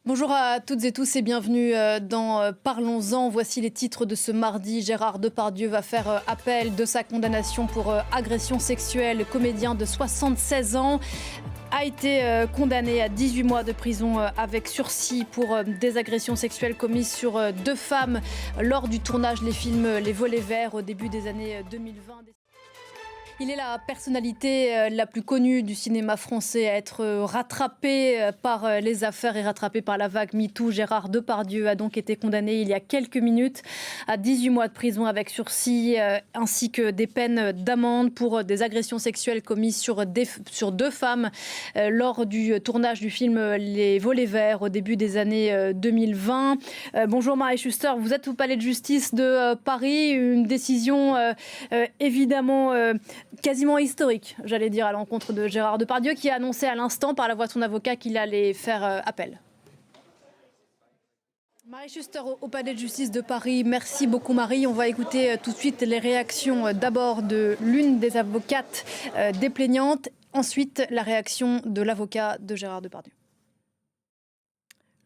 Bonjour à toutes et tous et bienvenue dans Parlons-en. Voici les titres de ce mardi. Gérard Depardieu va faire appel de sa condamnation pour agression sexuelle. Le comédien de 76 ans a été condamné à 18 mois de prison avec sursis pour des agressions sexuelles commises sur deux femmes lors du tournage des films Les Volets Verts au début des années 2020. Il est la personnalité la plus connue du cinéma français à être rattrapé par les affaires et rattrapé par la vague MeToo. Gérard Depardieu a donc été condamné il y a quelques minutes à 18 mois de prison avec sursis ainsi que des peines d'amende pour des agressions sexuelles commises sur deux femmes lors du tournage du film Les Volets Verts au début des années 2020. Bonjour Marie Schuster, vous êtes au Palais de Justice de Paris. Une décision évidemment quasiment historique, j'allais dire, à l'encontre de Gérard Depardieu, qui a annoncé à l'instant, par la voix de son avocat, qu'il allait faire appel. Marie Schuster au Palais de Justice de Paris. Merci beaucoup Marie. On va écouter tout de suite les réactions d'abord de l'une des avocates des plaignantes, ensuite la réaction de l'avocat de Gérard Depardieu.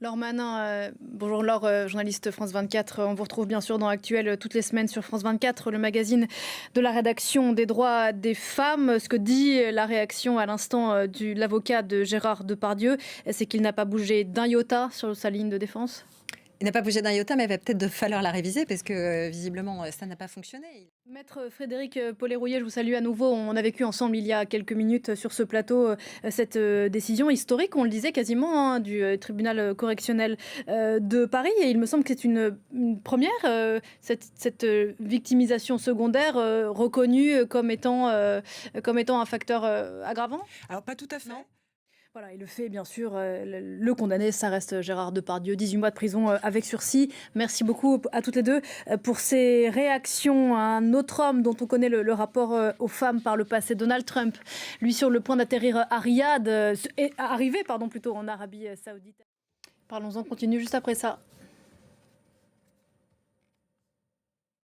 Laure Manin, bonjour Laure, journaliste France 24. On vous retrouve bien sûr dans Actuel toutes les semaines sur France 24, le magazine de la rédaction des droits des femmes. Ce que dit la réaction à l'instant de l'avocat de Gérard Depardieu, c'est qu'il n'a pas bougé d'un iota sur sa ligne de défense. Il n'a pas bougé d'un iota, mais il va peut-être falloir la réviser parce que visiblement ça n'a pas fonctionné. Maître Frédéric Pollet-Rouillet, je vous salue à nouveau. On a vécu ensemble il y a quelques minutes sur ce plateau cette décision historique, on le disait quasiment, du tribunal correctionnel de Paris. Et il me semble que c'est une première, cette victimisation secondaire reconnue comme étant un facteur aggravant. Alors pas tout à fait. Non. Voilà, et le fait, bien sûr, le condamné, ça reste Gérard Depardieu, 18 mois de prison avec sursis. Merci beaucoup à toutes les deux pour ces réactions. Un autre homme dont on connaît le rapport aux femmes par le passé, Donald Trump, lui sur le point d'atterrir à Riyad, arrivé plutôt en Arabie Saoudite. Parlons-en, continue juste après ça.